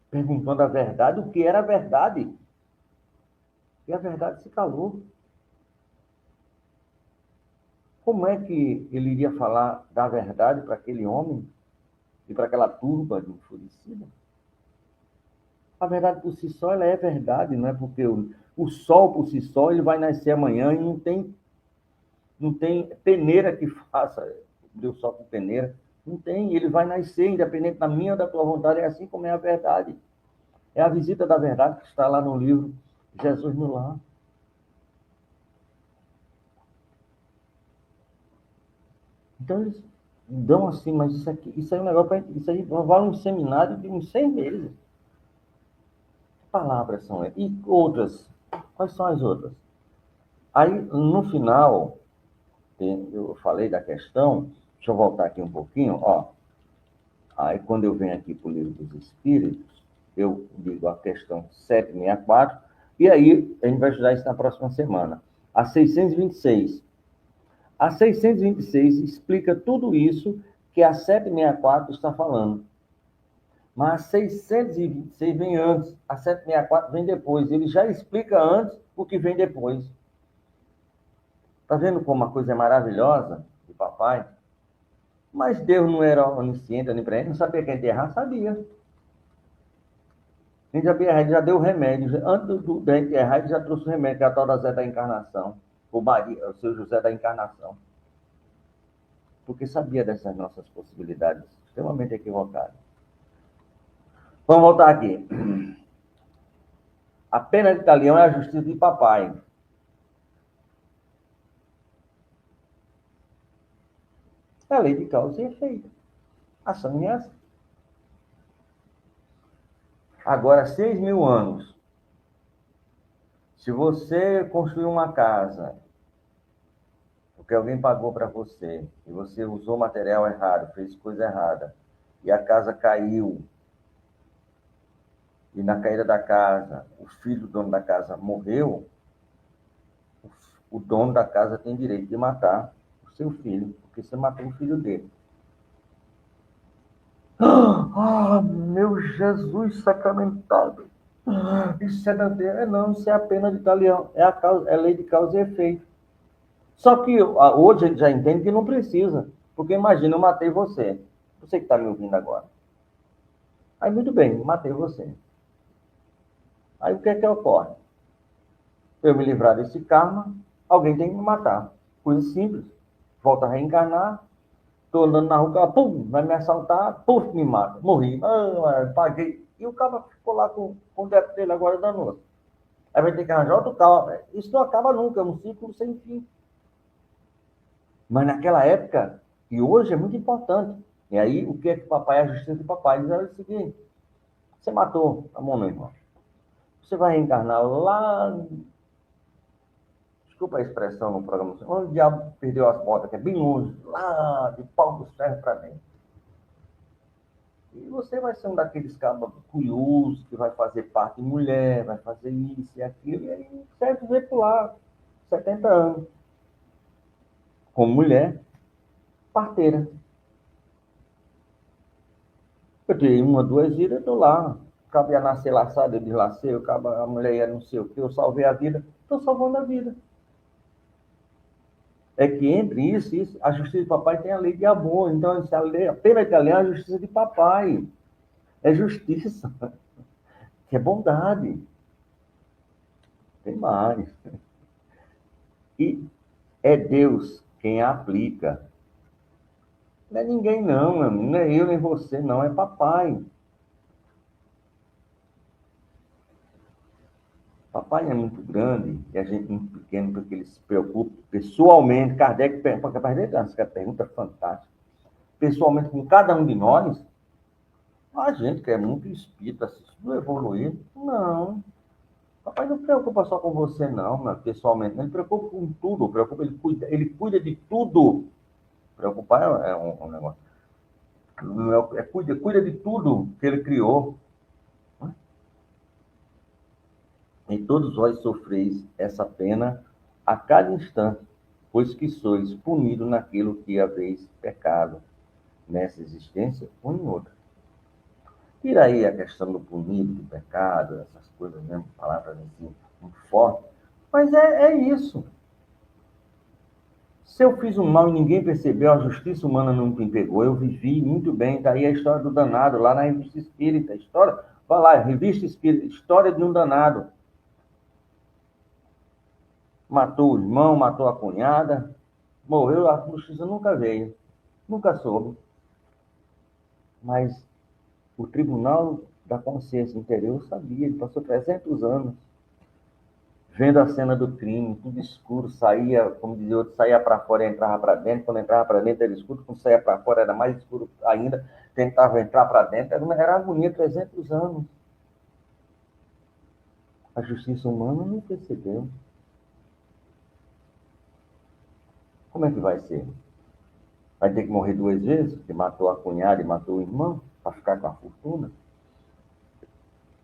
perguntando a verdade, o que era a verdade. E a verdade se calou. Como é que ele iria falar da verdade para aquele homem e para aquela turba de enfurecida? A verdade por si só, ela é verdade, não é porque o sol por si só, ele vai nascer amanhã e não tem peneira que faça o sol com peneira. Não tem, ele vai nascer, independente da minha ou da tua vontade, é assim como é a verdade. É a visita da verdade que está lá no livro Jesus no Lar. Então, eles dão assim, mas isso aí é um negócio, isso aí vale um seminário de uns 6 meses. Que palavras são essas? E outras? Quais são as outras? Aí, no final, eu falei da questão, deixa eu voltar aqui um pouquinho, ó. Aí, quando eu venho aqui para o Livro dos Espíritos, eu digo a questão 764, e aí a gente vai estudar isso na próxima semana. A 626. A 626 explica tudo isso que a 764 está falando. Mas a 626 vem antes, a 764 vem depois. Ele já explica antes o que vem depois. Está vendo como a coisa é maravilhosa de papai? Mas Deus não era onisciente, onipresente, não sabia quem errar, sabia. A gente já deu o remédio. Antes da gente errar, ele já trouxe o remédio, que é a tal da Zé da Encarnação. O seu José da Encarnação. Porque sabia dessas nossas possibilidades extremamente equivocadas. Vamos voltar aqui. A pena de talião é a justiça de papai. É a lei de causa e efeito. Ação e ação. Agora, 6.000 anos. Se você construiu uma casa, porque alguém pagou para você, e você usou material errado, fez coisa errada, e a casa caiu, e na caída da casa, o filho do dono da casa morreu, o dono da casa tem direito de matar o seu filho, porque você matou o filho dele. Ah, meu Jesus sacramentado! Isso é da Deus. Não, isso é a pena de talião. É a lei de causa e efeito. Só que hoje a gente já entende que não precisa. Porque imagina, eu matei você. Você que está me ouvindo agora. Aí, muito bem, matei você. Aí, o que é que ocorre? Para eu me livrar desse karma, alguém tem que me matar. Coisa simples. Volta a reencarnar. Estou andando na rua, pum, vai me assaltar, pum, me mata. Morri. Paguei. E o cara ficou lá com o débito dele agora danoso. Aí vai ter que arranjar outro carro. Isso não acaba nunca, é um ciclo sem fim. Mas naquela época, e hoje é muito importante. E aí, o que é que papai, a justiça de papai, diz o seguinte: você matou a mão, meu irmão. Você vai reencarnar lá, desculpa a expressão no programa, onde o diabo perdeu as botas, que é bem longe, lá de pau dos ferros para dentro. E você vai ser um daqueles cabos curiosos que vai fazer parte de mulher, vai fazer isso e aquilo, e aí serve ver por lá, 70 anos. Como mulher, parteira. Eu tenho uma, duas vidas, eu estou lá. O cabo ia nascer laçado, eu deslacei, a mulher ia não sei o que, eu salvei a vida, estou salvando a vida. É que entre isso, a justiça de papai tem a lei de amor. Então, a pena de além é a justiça de papai. É justiça, que é bondade. Tem mais. E é Deus quem a aplica. Não é ninguém não, meu amigo. Não é eu nem você, não. É papai. Papai é muito grande e a gente muito pequeno porque ele se preocupa pessoalmente. Kardec pergunta fantástica. Pessoalmente com cada um de nós. A gente que é muito espírita, assistindo evoluir. Não. Papai não preocupa só com você, não, né, pessoalmente. Ele preocupa com tudo. Ele cuida de tudo. Preocupar é um negócio. Cuida de tudo que ele criou. E todos vós sofreis essa pena a cada instante, pois que sois punidos naquilo que haveis pecado, nessa existência ou em outra. Tira aí a questão do punido, do pecado, essas coisas mesmo, palavras assim, muito fortes. Mas é isso. Se eu fiz um mal e ninguém percebeu, a justiça humana não me pegou, eu vivi muito bem. Daí a história do danado, lá na Revista Espírita. Vai lá, Revista Espírita, história de um danado. Matou o irmão, matou a cunhada, morreu, a justiça nunca veio, nunca soube. Mas o Tribunal da Consciência Interior sabia, ele passou 300 anos vendo a cena do crime, tudo escuro, saía, como dizia outro, saía para fora e entrava para dentro. Quando entrava para dentro era escuro, quando saía para fora era mais escuro ainda, tentava entrar para dentro, era agonia 300 anos. A justiça humana não percebeu. Como é que vai ser? Vai ter que morrer duas vezes, porque matou a cunhada e matou o irmão, para ficar com a fortuna?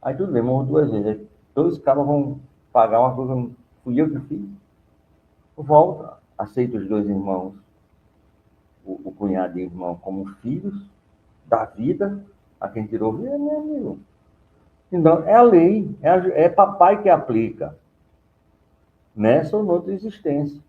Aí tudo bem, morreu duas vezes. Aí, dois cabos vão pagar uma coisa que fui eu que fiz. Volta, aceita os dois irmãos, o cunhado e o irmão, como filhos da vida, a quem tirou vida, meu amigo. Então, é a lei, é papai que aplica, nessa ou noutra existência.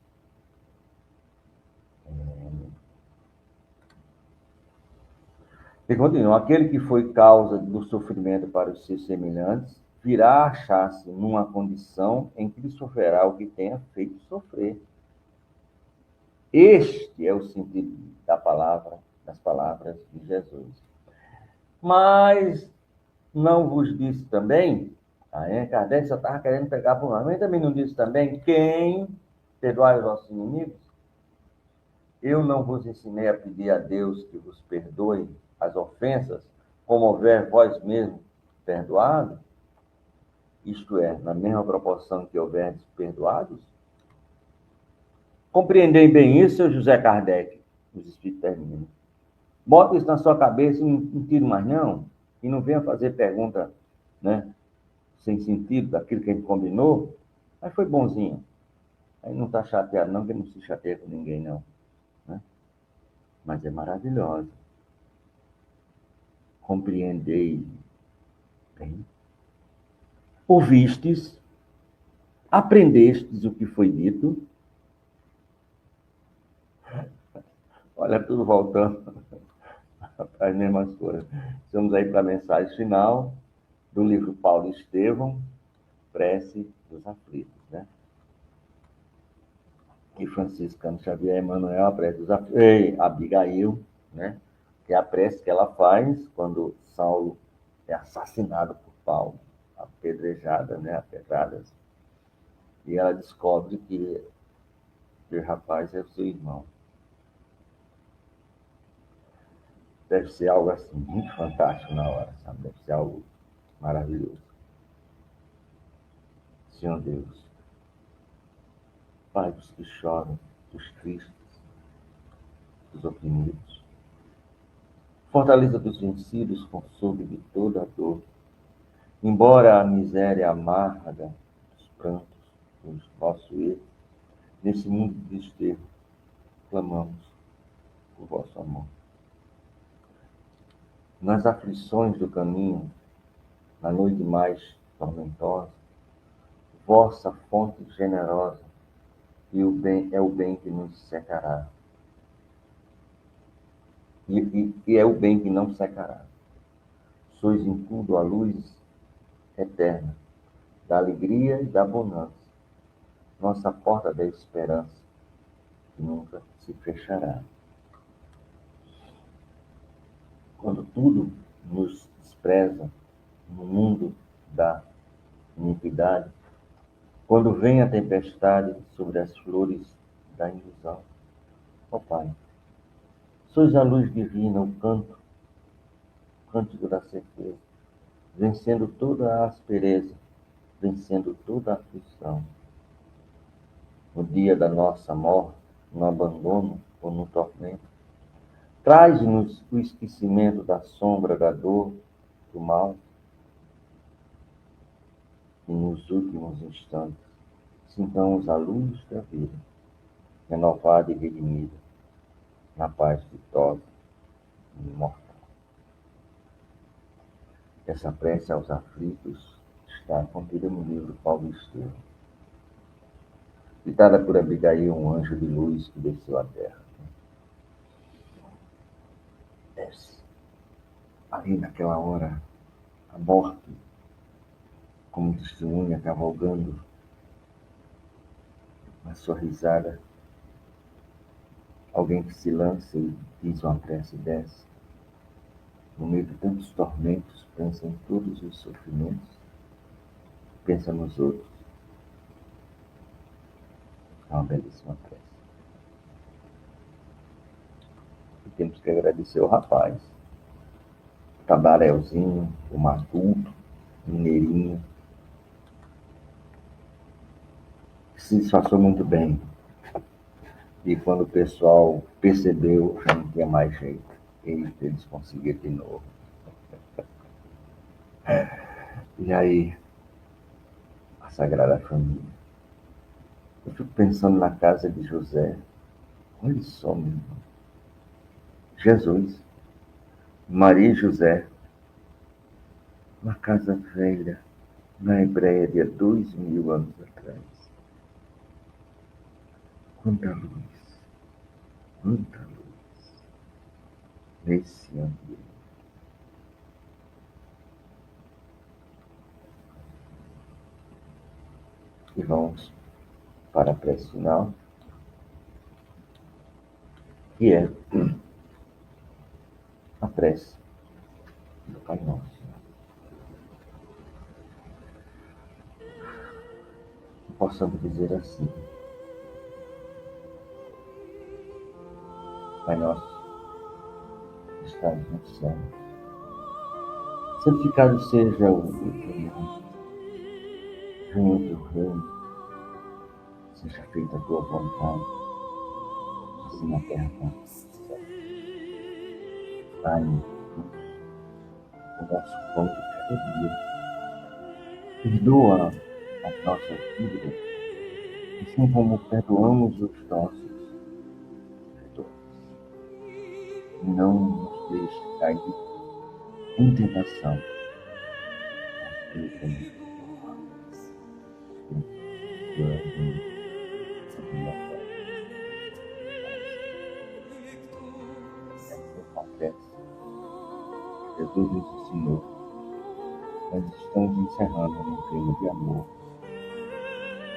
E continua, aquele que foi causa do sofrimento para os seus semelhantes, virá achar-se numa condição em que lhe sofrerá o que tenha feito sofrer. Este é o sentido das palavras de Jesus. Mas não vos disse também, Kardec só estava querendo pegar por nós, mas também não disse também, quem perdoai os vossos inimigos? Eu não vos ensinei a pedir a Deus que vos perdoe as ofensas, como houver vós mesmos perdoado? Isto é, na mesma proporção que houverdes perdoados? Compreendei bem isso, seu José Kardec, os Espíritos terminam. Bota isso na sua cabeça e não tire mais não, e não venha fazer pergunta, né, sem sentido, daquilo que a gente combinou, mas foi bonzinho. Aí não está chateado, não, que não se chateia com ninguém, não. Né? Mas é maravilhosa. Compreendei bem. Ouvistes, aprendestes o que foi dito. Olha, tudo voltando às mesmas coisas. Estamos aí para a mensagem final do livro Paulo e Estevão, Prece dos Aflitos, né? E Franciscano Xavier Emmanuel, a prece dos aflitos. Ei, Abigail, né? Que é a prece que ela faz quando Saulo é assassinado por Paulo, apedrejada, né? Apedradas. E ela descobre que o rapaz é o seu irmão. Deve ser algo assim, muito fantástico na hora, sabe? Deve ser algo maravilhoso. Senhor Deus, Pai dos que choram, dos tristes, dos oprimidos, fortaleza dos vencidos, consolo de toda a dor. Embora a miséria amarga dos prantos, do nosso erro, nesse mundo de desterro, clamamos por vosso amor. Nas aflições do caminho, na noite mais tormentosa, vossa fonte generosa, e o bem é o bem que nos secará. E é o bem que não secará. Sois em tudo a luz eterna, da alegria e da bonança, nossa porta da esperança, que nunca se fechará. Quando tudo nos despreza no mundo da iniquidade, quando vem a tempestade sobre as flores da ilusão, ó Pai, sois a luz divina, o cântico da certeza, vencendo toda a aspereza, vencendo toda a aflição. No dia da nossa morte, no abandono ou no tormento, traz-nos o esquecimento da sombra, da dor, do mal, e nos últimos instantes sintamos a luz da vida, renovada e redimida, na paz ditosa e imortal. Essa prece aos aflitos está contida no livro Paulo e Estevão, ditada por Abigail, um anjo de luz que desceu à terra. Desce. Ali naquela hora, a morte, como testemunha, cavalgando na sua risada, alguém que se lança e diz uma prece dessa, no meio de tantos tormentos, pensa em todos os sofrimentos, pensa nos outros. É uma belíssima prece. E temos que agradecer ao rapaz, o tabaréuzinho, o matuto, o mineirinho, que se disfarçou muito bem. E quando o pessoal percebeu, já não tinha mais jeito. Eles conseguiram de novo. E aí, a Sagrada Família. Eu fico pensando na casa de José. Olha só, meu irmão. Jesus, Maria e José, uma casa velha, na Hebreia de há 2000 anos atrás. Quanta luz, quanta luz nesse ambiente. E vamos para a prece final, que é a prece do Pai Nosso. Possamos dizer assim: Pai Nosso, que estás no céu, santificado seja o teu nome, venha o teu reino, seja feita a tua vontade, assim na terra como no céu. Dai-nos o nosso pão de cada dia. Perdoa as nossas dívidas, assim como perdoamos os nossos devedores. Não nos deixe cair em tentação, porque também acontece. Jesus nos ensinou. Nós estamos encerrando um clima de amor.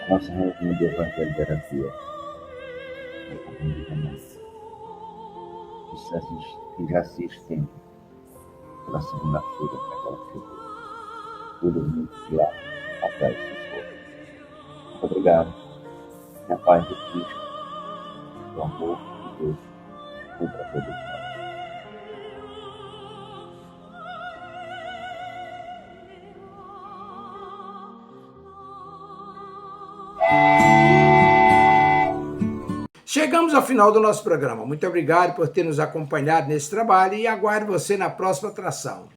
Nossa reunião de Evangelho de Terapia. Que já se estende pela segunda-feira que agora chegou. Tudo muito de lá atrás se for. Muito obrigado. Que a paz de Cristo, o amor de Deus, cubra todos nós. Chegamos ao final do nosso programa. Muito obrigado por ter nos acompanhado nesse trabalho e aguardo você na próxima atração.